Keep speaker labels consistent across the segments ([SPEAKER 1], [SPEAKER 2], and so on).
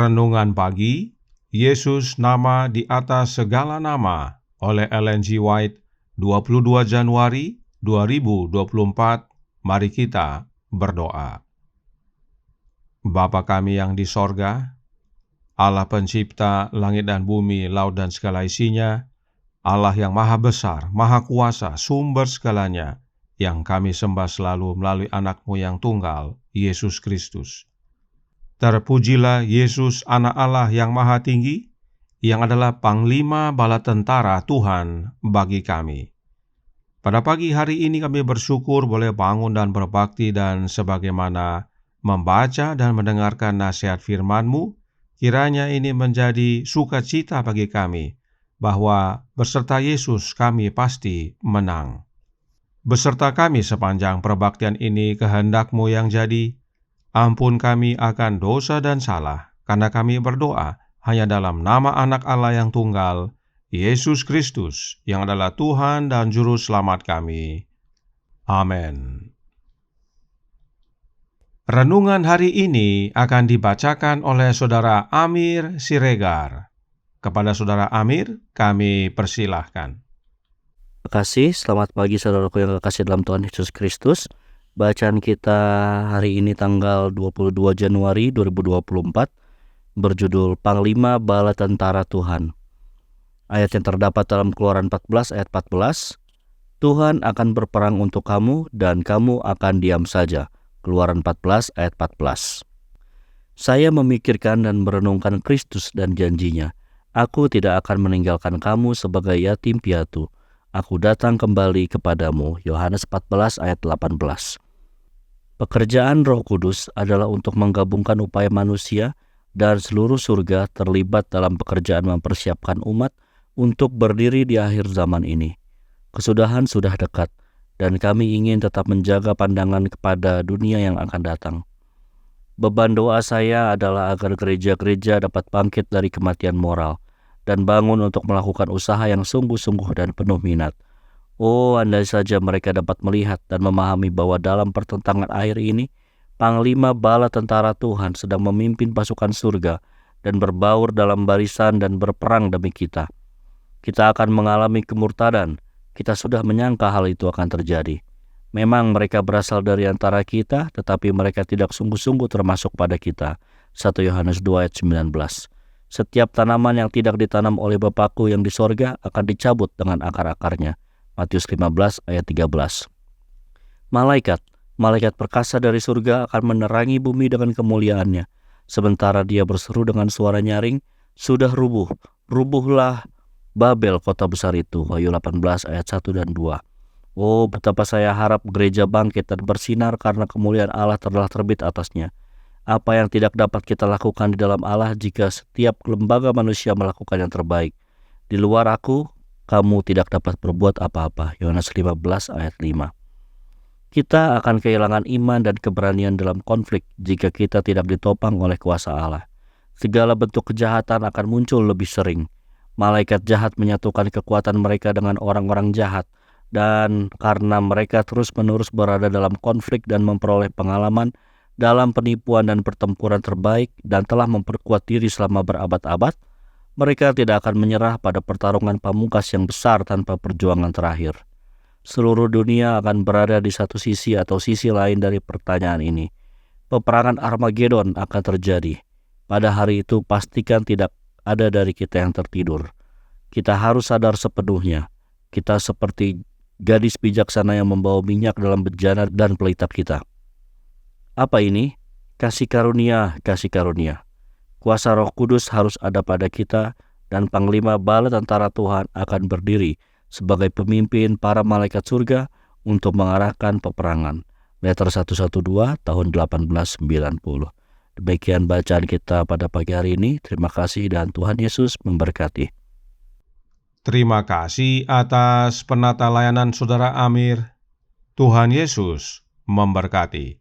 [SPEAKER 1] Renungan Pagi, Yesus Nama di Atas Segala Nama, oleh Ellen G. White, 22 Januari 2024. Mari kita berdoa. Bapa kami yang di sorga, Allah pencipta langit dan bumi, laut dan segala isinya, Allah yang maha besar, maha kuasa, sumber segalanya, yang kami sembah selalu melalui anak-Mu yang tunggal, Yesus Kristus. Terpujilah Yesus, anak Allah yang maha tinggi, yang adalah Panglima Bala Tentara Tuhan bagi kami. Pada pagi hari ini kami bersyukur boleh bangun dan berbakti, dan sebagaimana membaca dan mendengarkan nasihat firman-Mu, kiranya ini menjadi sukacita bagi kami, bahwa beserta Yesus kami pasti menang. Beserta kami sepanjang perbaktian ini, kehendak-Mu yang jadi. Ampun kami akan dosa dan salah, karena kami berdoa hanya dalam nama Anak Allah yang tunggal, Yesus Kristus, yang adalah Tuhan dan Juru Selamat kami. Amin. Renungan hari ini akan dibacakan oleh Saudara Amir Siregar. Kepada Saudara Amir, kami persilahkan.
[SPEAKER 2] Terima kasih, selamat pagi saudaraku yang kekasih dalam Tuhan Yesus Kristus. Bacaan kita hari ini tanggal 22 Januari 2024 berjudul Panglima Bala Tentara Tuhan. Ayat yang terdapat dalam Keluaran 14 ayat 14, Tuhan akan berperang untuk kamu dan kamu akan diam saja. Keluaran 14 ayat 14. Saya memikirkan dan merenungkan Kristus dan janjinya. Aku tidak akan meninggalkan kamu sebagai yatim piatu. Aku datang kembali kepadamu. Yohanes 14 ayat 18. Pekerjaan Roh Kudus adalah untuk menggabungkan upaya manusia dan seluruh surga terlibat dalam pekerjaan mempersiapkan umat untuk berdiri di akhir zaman ini. Kesudahan sudah dekat, dan kami ingin tetap menjaga pandangan kepada dunia yang akan datang. Beban doa saya adalah agar gereja-gereja dapat bangkit dari kematian moral dan bangun untuk melakukan usaha yang sungguh-sungguh dan penuh minat. Oh, andai saja mereka dapat melihat dan memahami bahwa dalam pertentangan akhir ini, Panglima Bala Tentara Tuhan sedang memimpin pasukan surga dan berbaur dalam barisan dan berperang demi kita. Kita akan mengalami kemurtadan. Kita sudah menyangka hal itu akan terjadi. Memang mereka berasal dari antara kita, tetapi mereka tidak sungguh-sungguh termasuk pada kita. 1 Yohanes 2 ayat 19. Setiap tanaman yang tidak ditanam oleh Bapakku yang di sorga akan dicabut dengan akar-akarnya. Matius 15 ayat 13. Malaikat Malaikat perkasa dari surga akan menerangi bumi dengan kemuliaannya. Sementara dia berseru dengan suara nyaring, "Sudah rubuh, rubuhlah Babel, kota besar itu." Wahyu 18 ayat 1 dan 2. Oh, betapa saya harap gereja bangkit dan bersinar karena kemuliaan Allah telah terbit atasnya. Apa yang tidak dapat kita lakukan di dalam Allah jika setiap lembaga manusia melakukan yang terbaik. Di luar aku, kamu tidak dapat berbuat apa-apa. Yohanes 15 ayat 5. Kita akan kehilangan iman dan keberanian dalam konflik jika kita tidak ditopang oleh kuasa Allah. Segala bentuk kejahatan akan muncul lebih sering. Malaikat jahat menyatukan kekuatan mereka dengan orang-orang jahat, dan karena mereka terus-menerus berada dalam konflik dan memperoleh pengalaman dalam penipuan dan pertempuran terbaik dan telah memperkuat diri selama berabad-abad, mereka tidak akan menyerah pada pertarungan pamungkas yang besar tanpa perjuangan terakhir. Seluruh dunia akan berada di satu sisi atau sisi lain dari pertanyaan ini. Peperangan Armageddon akan terjadi. Pada hari itu pastikan tidak ada dari kita yang tertidur. Kita harus sadar sepenuhnya. Kita seperti gadis bijaksana yang membawa minyak dalam bejana dan pelita kita. Apa ini? Kasih karunia, kasih karunia. Kuasa Roh Kudus harus ada pada kita, dan Panglima Bala Tentara Tuhan akan berdiri sebagai pemimpin para malaikat surga untuk mengarahkan peperangan. Letter 112 tahun 1890. Demikian bacaan kita pada pagi hari ini. Terima kasih dan Tuhan Yesus memberkati.
[SPEAKER 1] Terima kasih atas penata layanan Saudara Amir. Tuhan Yesus memberkati.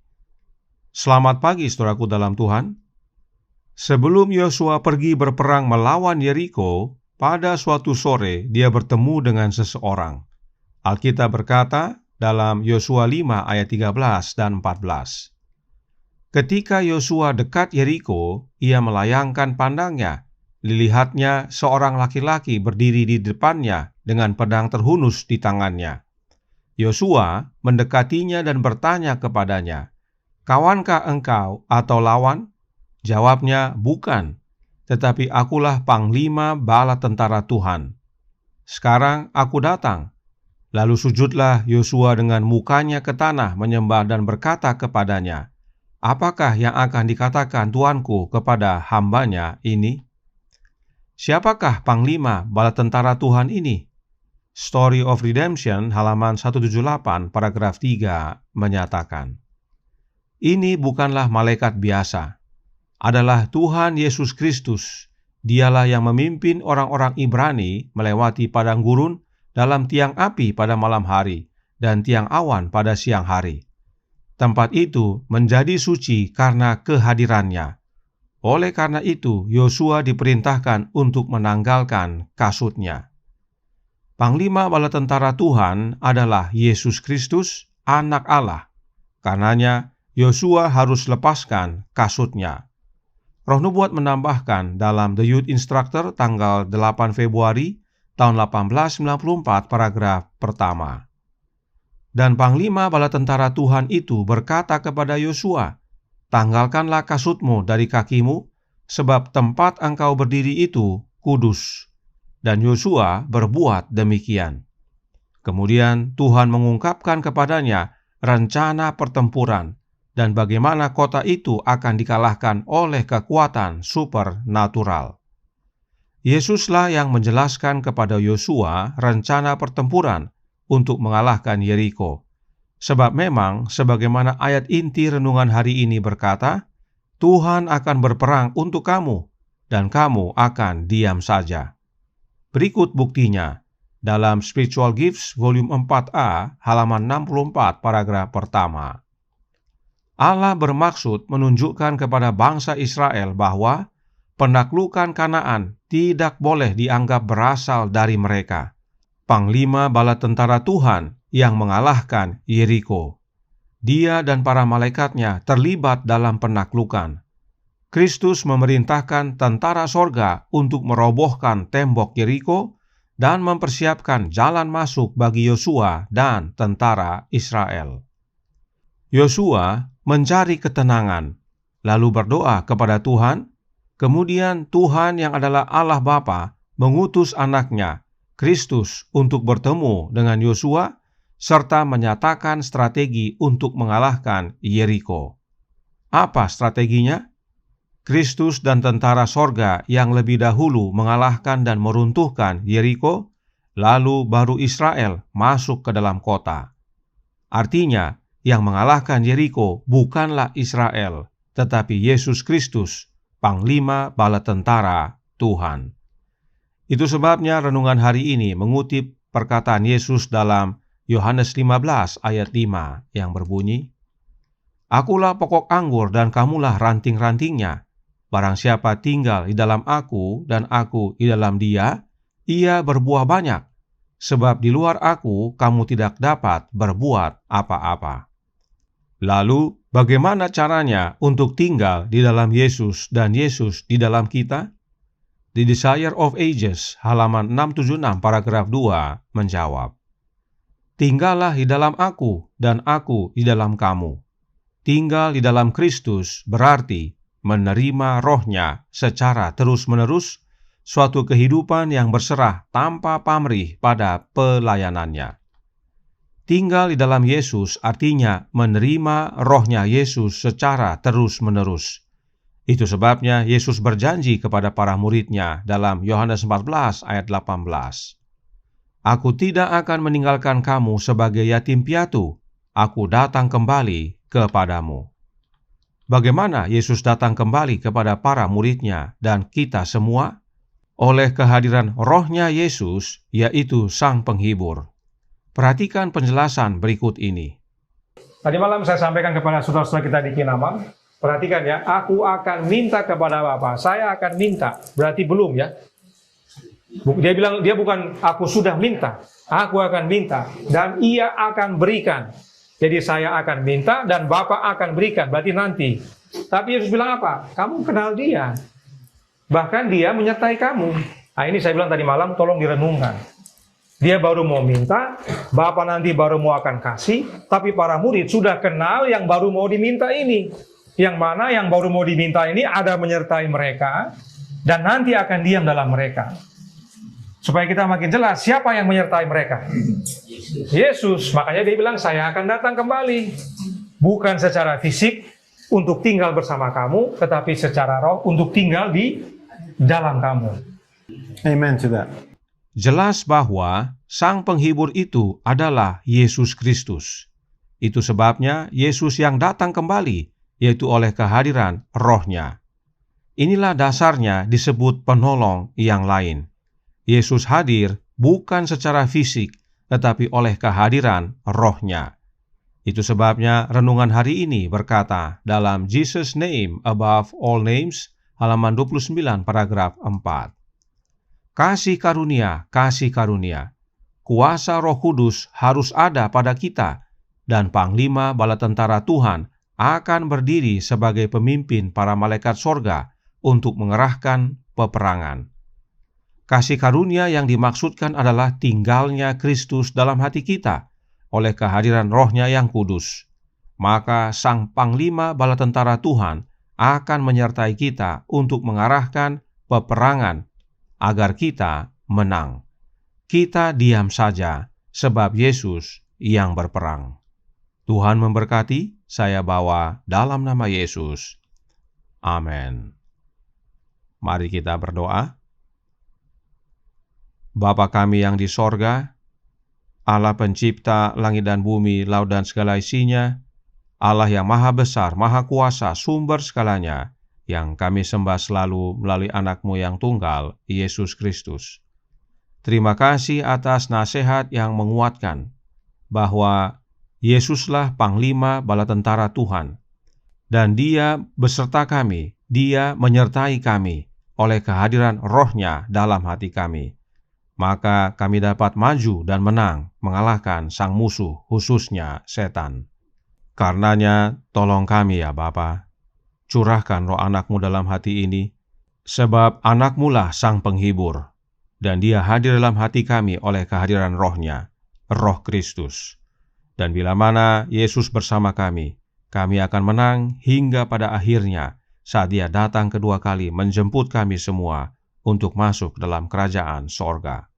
[SPEAKER 1] Selamat pagi saudaraku dalam Tuhan. Sebelum Yosua pergi berperang melawan Yeriko, pada suatu sore dia bertemu dengan seseorang. Alkitab berkata dalam Yosua 5 ayat 13 dan 14. Ketika Yosua dekat Yeriko, ia melayangkan pandangnya. Dilihatnya seorang laki-laki berdiri di depannya dengan pedang terhunus di tangannya. Yosua mendekatinya dan bertanya kepadanya, "Kawankah engkau atau lawan?" Jawabnya, "Bukan, tetapi akulah Panglima Bala Tentara Tuhan. Sekarang aku datang." Lalu sujudlah Yosua dengan mukanya ke tanah menyembah dan berkata kepadanya, "Apakah yang akan dikatakan Tuanku kepada hambanya ini?" Siapakah Panglima Bala Tentara Tuhan ini? Story of Redemption halaman 178 paragraf 3 menyatakan, ini bukanlah malaikat biasa, adalah Tuhan Yesus Kristus. Dialah yang memimpin orang-orang Ibrani melewati padang gurun dalam tiang api pada malam hari dan tiang awan pada siang hari. Tempat itu menjadi suci karena kehadirannya. Oleh karena itu, Yosua diperintahkan untuk menanggalkan kasutnya. Panglima Bala Tentara Tuhan adalah Yesus Kristus, Anak Allah. Karenanya, Yosua harus lepaskan kasutnya. Roh Nubuat menambahkan dalam The Youth Instructor tanggal 8 Februari tahun 1894 paragraf pertama. Dan Panglima Bala Tentara Tuhan itu berkata kepada Yosua, "Tanggalkanlah kasutmu dari kakimu, sebab tempat engkau berdiri itu kudus." Dan Yosua berbuat demikian. Kemudian Tuhan mengungkapkan kepadanya rencana pertempuran dan bagaimana kota itu akan dikalahkan oleh kekuatan supernatural. Yesuslah yang menjelaskan kepada Yosua rencana pertempuran untuk mengalahkan Yeriko. Sebab memang sebagaimana ayat inti renungan hari ini berkata, Tuhan akan berperang untuk kamu dan kamu akan diam saja. Berikut buktinya dalam Spiritual Gifts volume 4a halaman 64 paragraf pertama. Allah bermaksud menunjukkan kepada bangsa Israel bahwa penaklukan Kanaan tidak boleh dianggap berasal dari mereka. Panglima Bala Tentara Tuhan yang mengalahkan Yeriko. Dia dan para malaikatnya terlibat dalam penaklukan. Kristus memerintahkan tentara sorga untuk merobohkan tembok Yeriko dan mempersiapkan jalan masuk bagi Yosua dan tentara Israel. Yosua mencari ketenangan, lalu berdoa kepada Tuhan. Kemudian Tuhan yang adalah Allah Bapa mengutus anaknya, Kristus, untuk bertemu dengan Yosua serta menyatakan strategi untuk mengalahkan Yeriko. Apa strateginya? Kristus dan tentara sorga yang lebih dahulu mengalahkan dan meruntuhkan Yeriko, lalu baru Israel masuk ke dalam kota. Artinya, yang mengalahkan Yeriko bukanlah Israel, tetapi Yesus Kristus, Panglima Bala Tentara Tuhan. Itu sebabnya renungan hari ini mengutip perkataan Yesus dalam Yohanes 15 ayat 5 yang berbunyi, "Akulah pokok anggur dan kamulah ranting-rantingnya. Barang siapa tinggal di dalam aku dan aku di dalam dia, ia berbuah banyak. Sebab di luar aku kamu tidak dapat berbuat apa-apa." Lalu, bagaimana caranya untuk tinggal di dalam Yesus dan Yesus di dalam kita? The Desire of Ages, halaman 676 paragraf 2 menjawab, "Tinggallah di dalam aku dan aku di dalam kamu." Tinggal di dalam Kristus berarti menerima rohnya secara terus-menerus, suatu kehidupan yang berserah tanpa pamrih pada pelayanannya. Tinggal di dalam Yesus artinya menerima rohnya Yesus secara terus-menerus. Itu sebabnya Yesus berjanji kepada para muridnya dalam Yohanes 14 ayat 18. "Aku tidak akan meninggalkan kamu sebagai yatim piatu, aku datang kembali kepadamu." Bagaimana Yesus datang kembali kepada para muridnya dan kita semua? Oleh kehadiran rohnya Yesus, yaitu Sang Penghibur. Perhatikan penjelasan berikut ini.
[SPEAKER 3] Tadi malam saya sampaikan kepada saudara-saudara kita di Kinamang, perhatikan ya, aku akan minta kepada Bapa. Saya akan minta, berarti belum ya. Dia bilang, dia bukan aku sudah minta, aku akan minta dan ia akan berikan. Jadi saya akan minta dan Bapa akan berikan, berarti nanti. Tapi Yesus bilang apa? Kamu kenal dia. Bahkan dia menyertai kamu. Nah ini saya bilang tadi malam, tolong direnungkan. Dia baru mau minta, Bapa nanti baru mau akan kasih, tapi para murid sudah kenal yang baru mau diminta ini. Yang mana yang baru mau diminta ini ada menyertai mereka, dan nanti akan diam dalam mereka. Supaya kita makin jelas, siapa yang menyertai mereka? Yesus. Makanya dia bilang, saya akan datang kembali. Bukan secara fisik untuk tinggal bersama kamu, tetapi secara roh untuk tinggal di dalam kamu.
[SPEAKER 4] Amen to that.
[SPEAKER 1] Jelas bahwa Sang Penghibur itu adalah Yesus Kristus. Itu sebabnya Yesus yang datang kembali, yaitu oleh kehadiran rohnya. Inilah dasarnya disebut penolong yang lain. Yesus hadir bukan secara fisik, tetapi oleh kehadiran rohnya. Itu sebabnya renungan hari ini berkata dalam Jesus' Name Above All Names, halaman 29 paragraf 4. Kasih karunia, kuasa Roh Kudus harus ada pada kita, dan Panglima Bala Tentara Tuhan akan berdiri sebagai pemimpin para malaikat sorga untuk mengerahkan peperangan. Kasih karunia yang dimaksudkan adalah tinggalnya Kristus dalam hati kita oleh kehadiran rohnya yang kudus. Maka Sang Panglima Bala Tentara Tuhan akan menyertai kita untuk mengarahkan peperangan agar kita menang. Kita diam saja, sebab Yesus yang berperang. Tuhan memberkati, saya bawa dalam nama Yesus. Amin. Mari kita berdoa. Bapa kami yang di sorga, Allah pencipta langit dan bumi, laut dan segala isinya, Allah yang maha besar, maha kuasa, sumber segalanya, yang kami sembah selalu melalui anak-Mu yang tunggal, Yesus Kristus. Terima kasih atas nasihat yang menguatkan, bahwa Yesuslah Panglima Bala Tentara Tuhan, dan Dia beserta kami, Dia menyertai kami oleh kehadiran rohnya dalam hati kami. Maka kami dapat maju dan menang mengalahkan sang musuh, khususnya setan. Karenanya, tolong kami ya Bapa. Curahkan roh anak-Mu dalam hati ini, sebab anak-Mu lah Sang Penghibur, dan Dia hadir dalam hati kami oleh kehadiran rohnya, Roh Kristus. Dan bila mana Yesus bersama kami akan menang hingga pada akhirnya, saat Dia datang kedua kali menjemput kami semua untuk masuk dalam kerajaan sorga.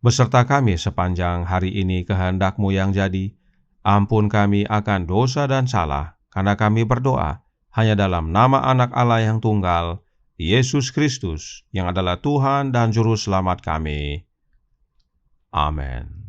[SPEAKER 1] beserta kami sepanjang hari ini kehendak-Mu yang jadi. Ampun kami akan dosa dan salah, karena kami berdoa hanya dalam nama Anak Allah yang tunggal, Yesus Kristus, yang adalah Tuhan dan Juru Selamat kami. Amin.